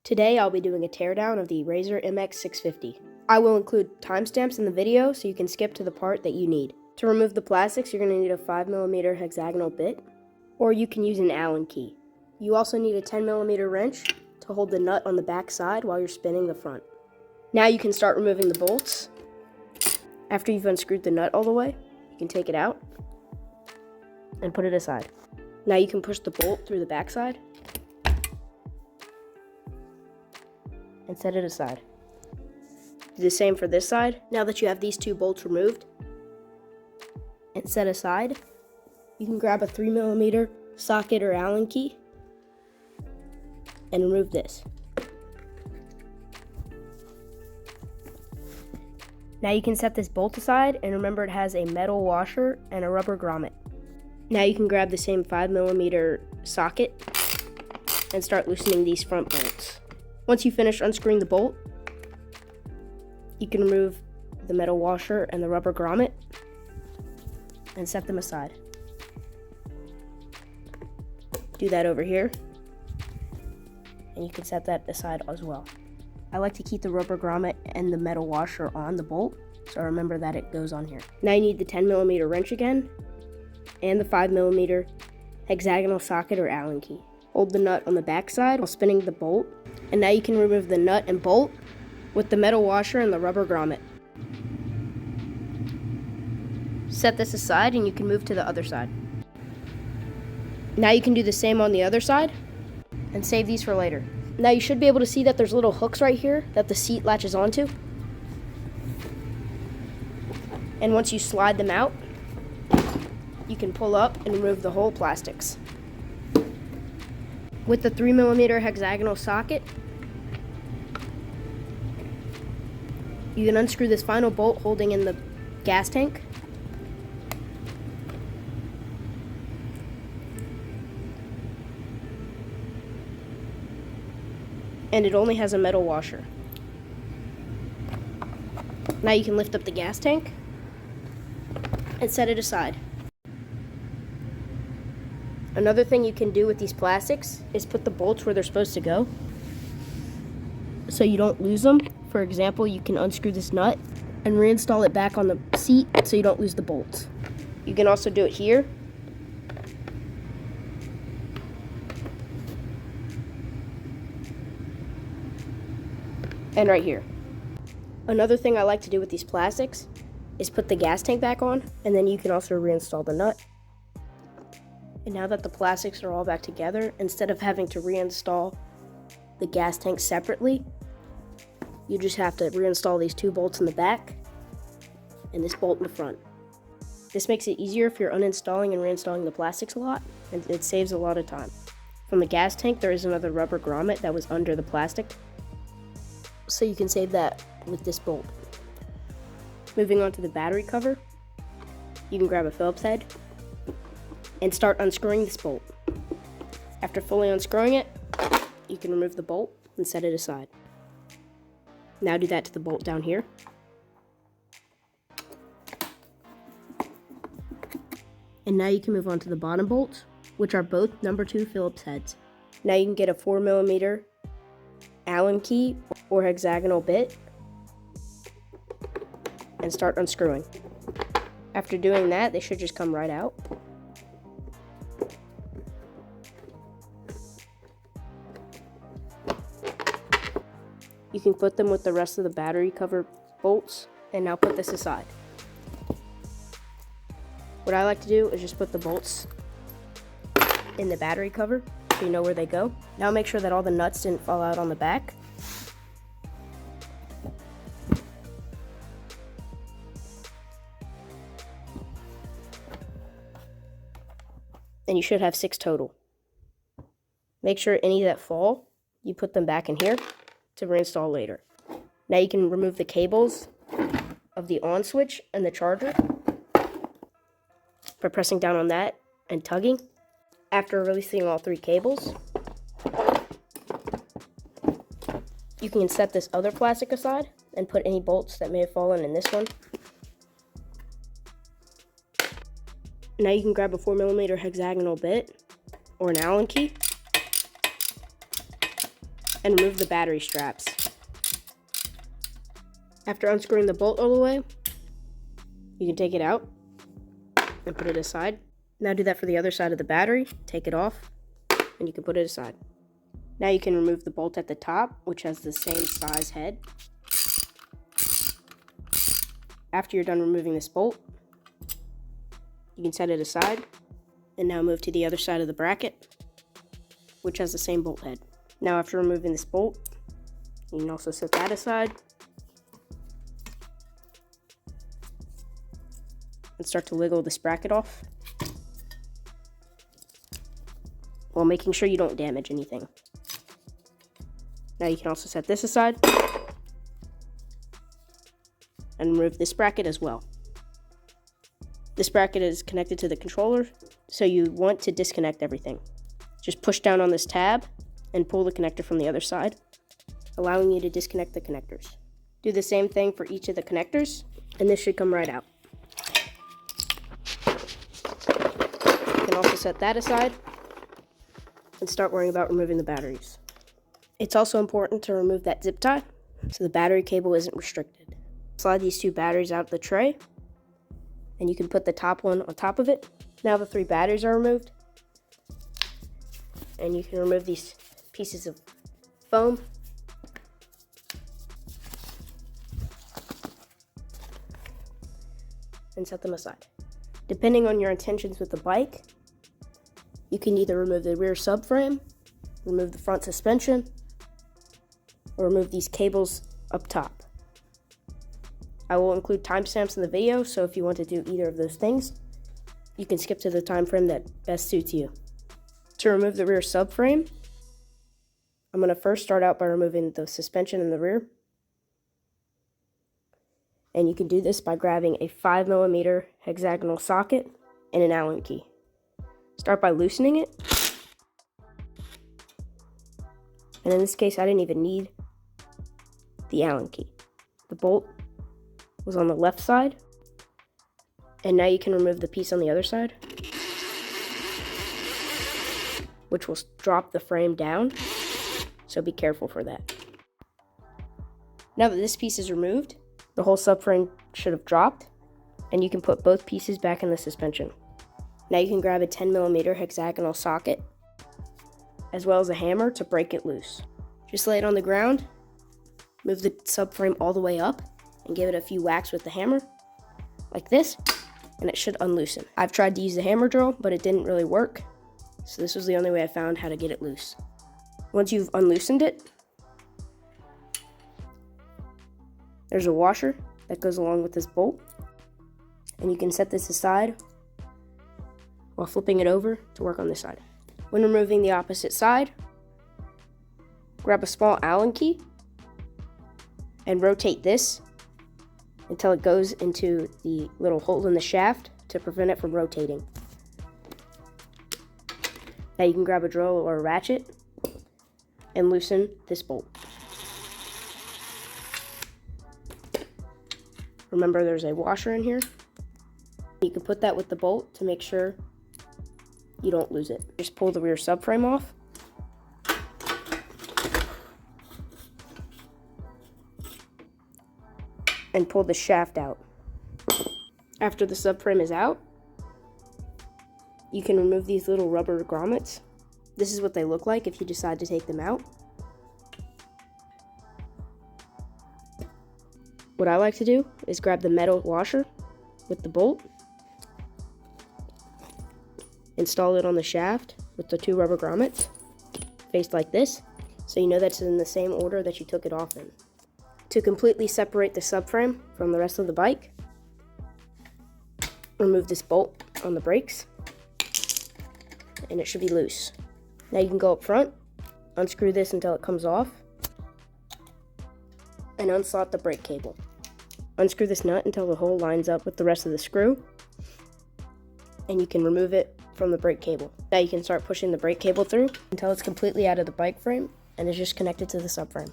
Today I'll be doing a teardown of the Razer MX650. I will include timestamps in the video so you can skip to the part that you need. To remove the plastics, you're going to need a 5mm hexagonal bit, or you can use an Allen key. You also need a 10mm wrench to hold the nut on the back side while you're spinning the front. Now you can start removing the bolts. After you've unscrewed the nut all the way, you can take it out and put it aside. Now you can push the bolt through the back side and set it aside. Do the same for this side. Now that you have these two bolts removed and set aside, you can grab a 3mm socket or Allen key and remove this. Now you can set this bolt aside, and remember it has a metal washer and a rubber grommet. Now you can grab the same 5mm socket and start loosening these front bolts. Once you finish unscrewing the bolt, you can remove the metal washer and the rubber grommet and set them aside. Do that over here, and you can set that aside as well. I like to keep the rubber grommet and the metal washer on the bolt, so remember that it goes on here. Now you need the 10mm wrench again, and the 5mm hexagonal socket or Allen key. Hold the nut on the back side while spinning the bolt, and now you can remove the nut and bolt with the metal washer and the rubber grommet. Set this aside and you can move to the other side. Now you can do the same on the other side and save these for later. Now you should be able to see that there's little hooks right here that the seat latches onto. And once you slide them out, you can pull up and remove the whole plastics. With the 3mm hexagonal socket, you can unscrew this final bolt holding in the gas tank. And it only has a metal washer. Now you can lift up the gas tank and set it aside. Another thing you can do with these plastics is put the bolts where they're supposed to go so you don't lose them. For example, you can unscrew this nut and reinstall it back on the seat so you don't lose the bolts. You can also do it here. And right here. Another thing I like to do with these plastics is put the gas tank back on, and then you can also reinstall the nut. And now that the plastics are all back together, instead of having to reinstall the gas tank separately, you just have to reinstall these two bolts in the back and this bolt in the front. This makes it easier if you're uninstalling and reinstalling the plastics a lot, and it saves a lot of time. From the gas tank, there is another rubber grommet that was under the plastic, so you can save that with this bolt. Moving on to the battery cover, you can grab a Phillips head and start unscrewing this bolt. After fully unscrewing it, you can remove the bolt and set it aside. Now do that to the bolt down here. And now you can move on to the bottom bolts, which are both number 2 Phillips heads. Now you can get a 4mm Allen key or hexagonal bit and start unscrewing. After doing that, they should just come right out. You can put them with the rest of the battery cover bolts, and now put this aside. What I like to do is just put the bolts in the battery cover so you know where they go. Now make sure that all the nuts didn't fall out on the back. And you should have 6 total. Make sure any that fall, you put them back in here to reinstall later. Now you can remove the cables of the on switch and the charger by pressing down on that and tugging. After releasing all 3 cables, you can set this other plastic aside and put any bolts that may have fallen in this one. Now you can grab a 4mm hexagonal bit or an Allen key and remove the battery straps. After unscrewing the bolt all the way, you can take it out and put it aside. Now do that for the other side of the battery. Take it off and you can put it aside. Now you can remove the bolt at the top, which has the same size head. After you're done removing this bolt, you can set it aside and now move to the other side of the bracket, which has the same bolt head. Now after removing this bolt, you can also set that aside and start to wiggle this bracket off while making sure you don't damage anything. Now you can also set this aside and remove this bracket as well. This bracket is connected to the controller, so you want to disconnect everything. Just push down on this tab and pull the connector from the other side, allowing you to disconnect the connectors. Do the same thing for each of the connectors, and this should come right out. You can also set that aside and start worrying about removing the batteries. It's also important to remove that zip tie so the battery cable isn't restricted. Slide these two batteries out of the tray, and you can put the top one on top of it. Now the 3 batteries are removed, and you can remove these pieces of foam. And set them aside. Depending on your intentions with the bike, you can either remove the rear subframe, remove the front suspension, or remove these cables up top. I will include timestamps in the video, so if you want to do either of those things, you can skip to the time frame that best suits you. To remove the rear subframe, I'm going to first start out by removing the suspension in the rear. And you can do this by grabbing a 5mm hexagonal socket and an Allen key. Start by loosening it. And in this case, I didn't even need the Allen key. The bolt was on the left side. And now you can remove the piece on the other side, which will drop the frame down. So be careful for that. Now that this piece is removed, the whole subframe should have dropped, and you can put both pieces back in the suspension. Now you can grab a 10mm hexagonal socket, as well as a hammer to break it loose. Just lay it on the ground, move the subframe all the way up, and give it a few whacks with the hammer, like this, and it should unloosen. I've tried to use the hammer drill, but it didn't really work, so this was the only way I found how to get it loose. Once you've unloosened it, there's a washer that goes along with this bolt, and you can set this aside while flipping it over to work on this side. When removing the opposite side, grab a small Allen key and rotate this until it goes into the little hole in the shaft to prevent it from rotating. Now you can grab a drill or a ratchet and loosen this bolt. Remember, there's a washer in here. You can put that with the bolt to make sure you don't lose it. Just pull the rear subframe off. And pull the shaft out. After the subframe is out, you can remove these little rubber grommets. This is what they look like if you decide to take them out. What I like to do is grab the metal washer with the bolt, install it on the shaft with the 2 rubber grommets, faced like this, so you know that's in the same order that you took it off in. To completely separate the subframe from the rest of the bike, remove this bolt on the brakes, and it should be loose. Now you can go up front, unscrew this until it comes off, and unslot the brake cable. Unscrew this nut until the hole lines up with the rest of the screw, and you can remove it from the brake cable. Now you can start pushing the brake cable through until it's completely out of the bike frame and is just connected to the subframe.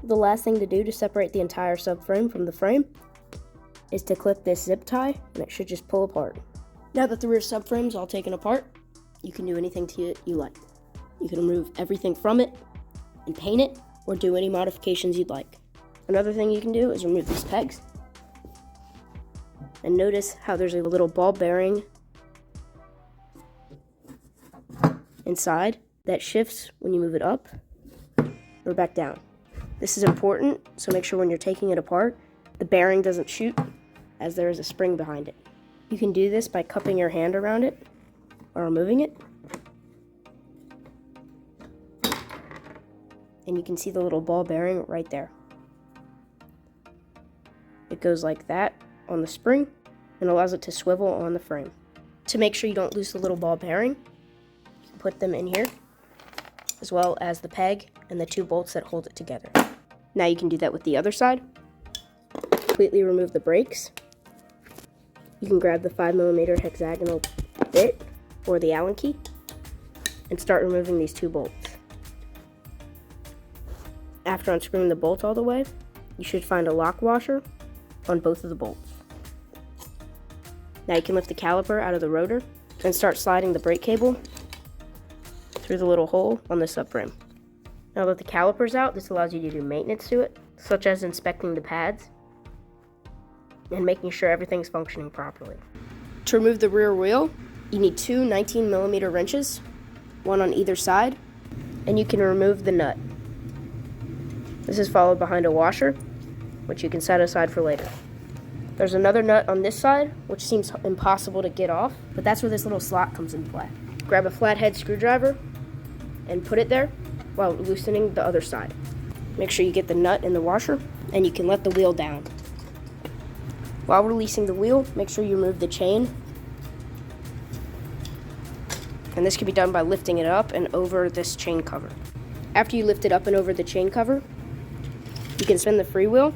The last thing to do to separate the entire subframe from the frame is to clip this zip tie, and it should just pull apart. Now that the rear subframe is all taken apart, you can do anything to it you like. You can remove everything from it and paint it, or do any modifications you'd like. Another thing you can do is remove these pegs. And notice how there's a little ball bearing inside that shifts when you move it up or back down. This is important, so make sure when you're taking it apart, the bearing doesn't shoot, as there is a spring behind it. You can do this by cupping your hand around it or removing it. And you can see the little ball bearing right there. It goes like that on the spring and allows it to swivel on the frame. To make sure you don't lose the little ball bearing, you can put them in here, as well as the peg and the two bolts that hold it together. Now you can do that with the other side. Completely remove the brakes. You can grab the 5mm hexagonal bit or the Allen key and start removing these two bolts. After unscrewing the bolts all the way, you should find a lock washer on both of the bolts. Now you can lift the caliper out of the rotor and start sliding the brake cable through the little hole on the subframe. Now that the caliper's out, this allows you to do maintenance to it, such as inspecting the pads and making sure everything's functioning properly. To remove the rear wheel, you need two 19mm wrenches, one on either side, and you can remove the nut. This is followed behind a washer, which you can set aside for later. There's another nut on this side, which seems impossible to get off, but that's where this little slot comes into play. Grab a flathead screwdriver and put it there while loosening the other side. Make sure you get the nut in the washer, and you can let the wheel down. While releasing the wheel, make sure you remove the chain. And this can be done by lifting it up and over this chain cover. After you lift it up and over the chain cover, you can spin the freewheel,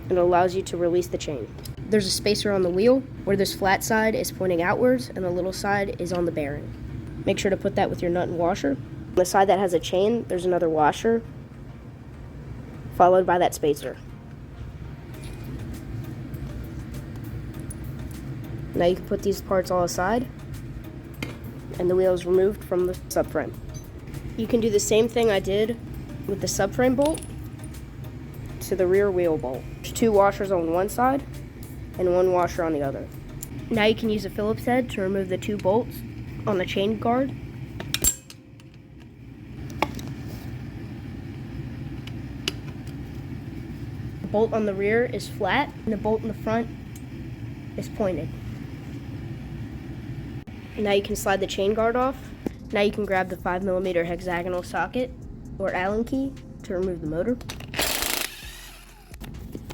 and it allows you to release the chain. There's a spacer on the wheel where this flat side is pointing outwards and the little side is on the bearing. Make sure to put that with your nut and washer. On the side that has a chain, there's another washer, followed by that spacer. Now you can put these parts all aside, and the wheel is removed from the subframe. You can do the same thing I did with the subframe bolt to the rear wheel bolt. There's two washers on one side and one washer on the other. Now you can use a Phillips head to remove the two bolts on the chain guard. The bolt on the rear is flat and the bolt in the front is pointed. Now you can slide the chain guard off. Now you can grab the 5mm hexagonal socket or Allen key to remove the motor.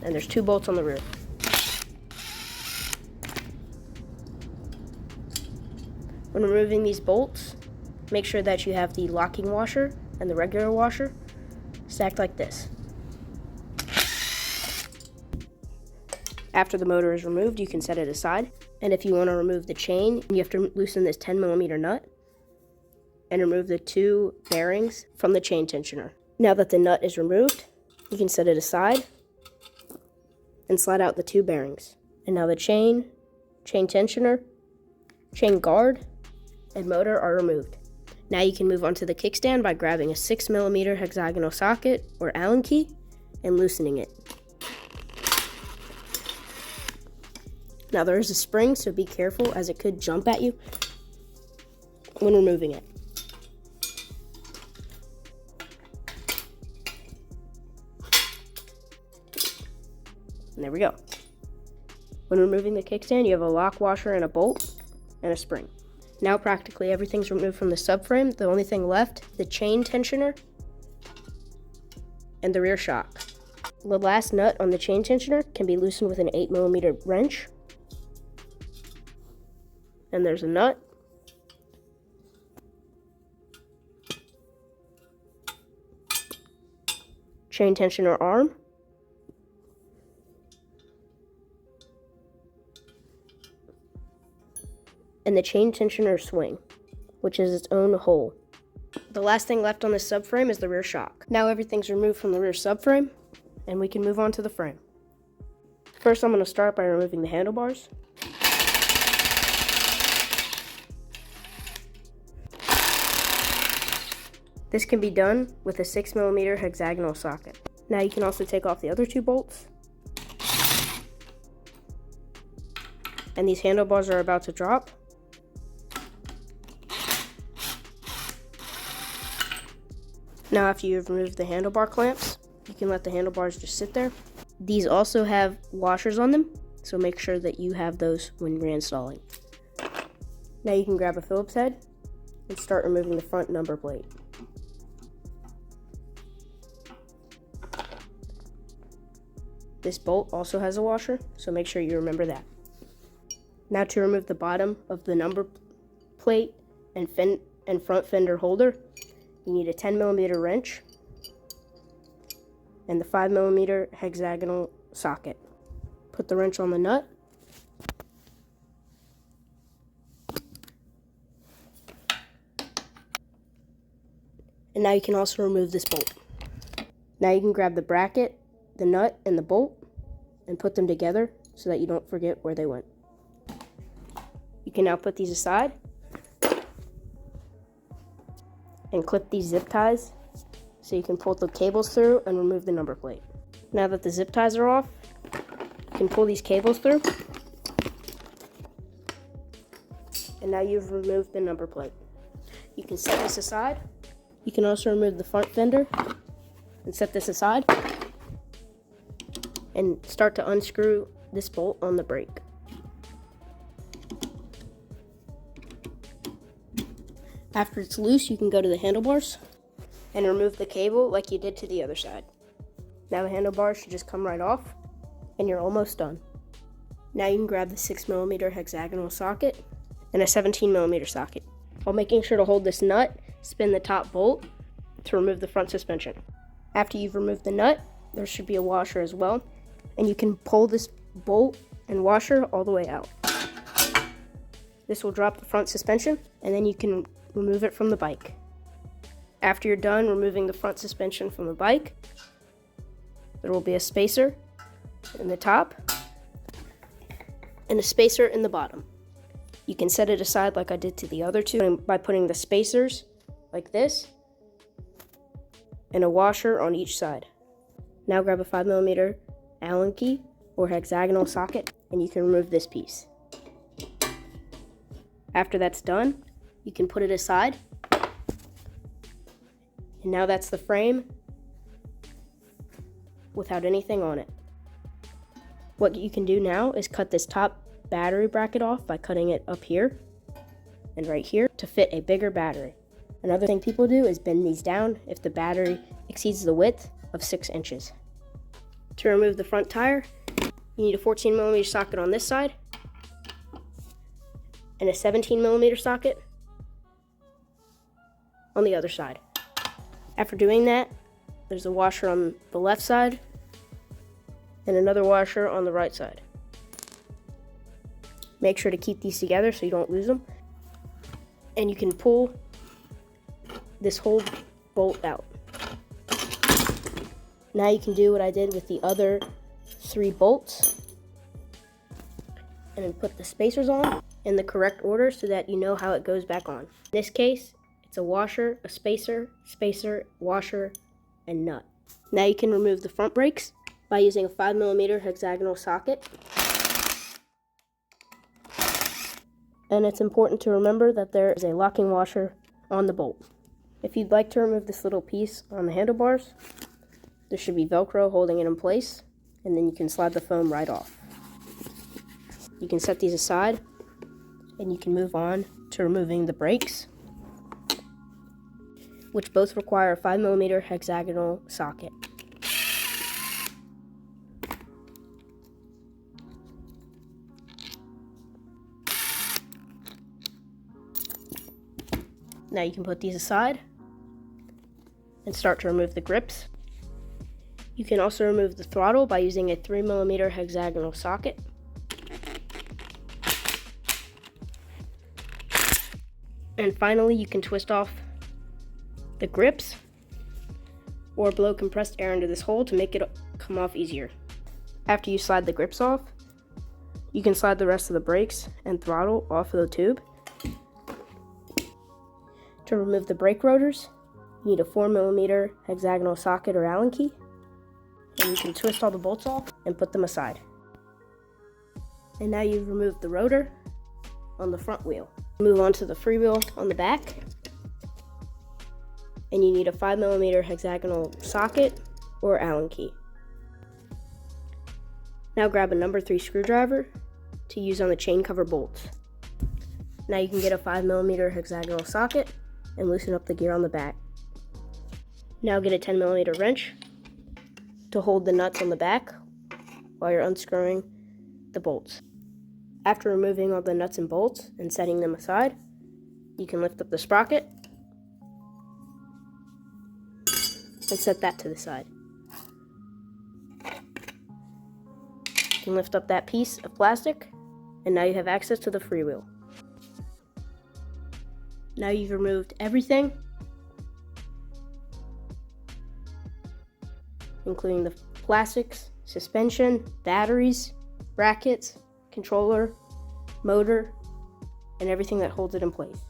And there's two bolts on the rear. When removing these bolts, make sure that you have the locking washer and the regular washer stacked like this. After the motor is removed, you can set it aside. And if you want to remove the chain, you have to loosen this 10mm nut and remove the two bearings from the chain tensioner. Now that the nut is removed, you can set it aside and slide out the two bearings. And now the chain tensioner, chain guard, and motor are removed. Now you can move on to the kickstand by grabbing a 6mm hexagonal socket or Allen key and loosening it. Now there is a spring, so be careful as it could jump at you when removing it. And there we go. When removing the kickstand, you have a lock washer and a bolt and a spring. Now practically everything's removed from the subframe. The only thing left, the chain tensioner and the rear shock. The last nut on the chain tensioner can be loosened with an 8mm wrench. And there's a nut. Chain tensioner arm. And the chain tensioner swing, which is its own hole. The last thing left on the subframe is the rear shock. Now everything's removed from the rear subframe, and we can move on to the frame. First, I'm going to start by removing the handlebars. This can be done with a 6mm hexagonal socket. Now you can also take off the other 2 bolts. And these handlebars are about to drop. Now after you've removed the handlebar clamps, you can let the handlebars just sit there. These also have washers on them, so make sure that you have those when reinstalling. Now you can grab a Phillips head and start removing the front number plate. This bolt also has a washer, so make sure you remember that. Now to remove the bottom of the number plate and front fender holder, you need a 10mm wrench and the 5mm hexagonal socket. Put the wrench on the nut. And now you can also remove this bolt. Now you can grab the bracket, the nut, and the bolt and put them together so that you don't forget where they went. You can now put these aside and clip these zip ties so you can pull the cables through and remove the number plate. Now that the zip ties are off, you can pull these cables through, and now you've removed the number plate. You can set this aside. You can also remove the front fender and set this aside and start to unscrew this bolt on the brake. After it's loose, you can go to the handlebars and remove the cable like you did to the other side. Now the handlebars should just come right off and you're almost done. Now you can grab the 6mm hexagonal socket and a 17mm socket. While making sure to hold this nut, spin the top bolt to remove the front suspension. After you've removed the nut, there should be a washer as well, and you can pull this bolt and washer all the way out. This will drop the front suspension, and then you can remove it from the bike. After you're done removing the front suspension from the bike, there will be a spacer in the top and a spacer in the bottom. You can set it aside like I did to the other two by putting the spacers like this and a washer on each side. Now grab a 5mm Allen key or hexagonal socket and you can remove this piece. After that's done, you can put it aside. And now that's the frame without anything on it. What you can do now is cut this top battery bracket off by cutting it up here and right here to fit a bigger battery. Another thing people do is bend these down if the battery exceeds the width of 6 inches. To remove the front tire, you need a 14mm socket on this side and a 17mm socket on the other side. After doing that, there's a washer on the left side and another washer on the right side. Make sure to keep these together so you don't lose them. And you can pull this whole bolt out. Now you can do what I did with the other 3 bolts and then put the spacers on in the correct order so that you know how it goes back on. In this case, it's a washer, a spacer, spacer, washer, and nut. Now you can remove the front brakes by using a 5mm hexagonal socket. And it's important to remember that there is a locking washer on the bolt. If you'd like to remove this little piece on the handlebars, there should be Velcro holding it in place, and then you can slide the foam right off. You can set these aside, and you can move on to removing the brakes, which both require a 5mm hexagonal socket. Now you can put these aside and start to remove the grips. You can also remove the throttle by using a 3mm hexagonal socket. And finally, you can twist off the grips or blow compressed air into this hole to make it come off easier. After you slide the grips off, you can slide the rest of the brakes and throttle off of the tube. To remove the brake rotors, You need a 4mm hexagonal socket or Allen key, and you can twist all the bolts off and put them aside. And now you've removed the rotor on the front wheel. Move on to the freewheel on the back, and you need a 5mm hexagonal socket or Allen key. Now grab a number 3 screwdriver to use on the chain cover bolts. Now you can get a 5mm hexagonal socket and loosen up the gear on the back. Now get a 10mm wrench to hold the nuts on the back while you're unscrewing the bolts. After removing all the nuts and bolts and setting them aside, you can lift up the sprocket and set that to the side. You can lift up that piece of plastic, and now you have access to the freewheel. Now you've removed everything, including the plastics, suspension, batteries, brackets, controller, motor, and everything that holds it in place.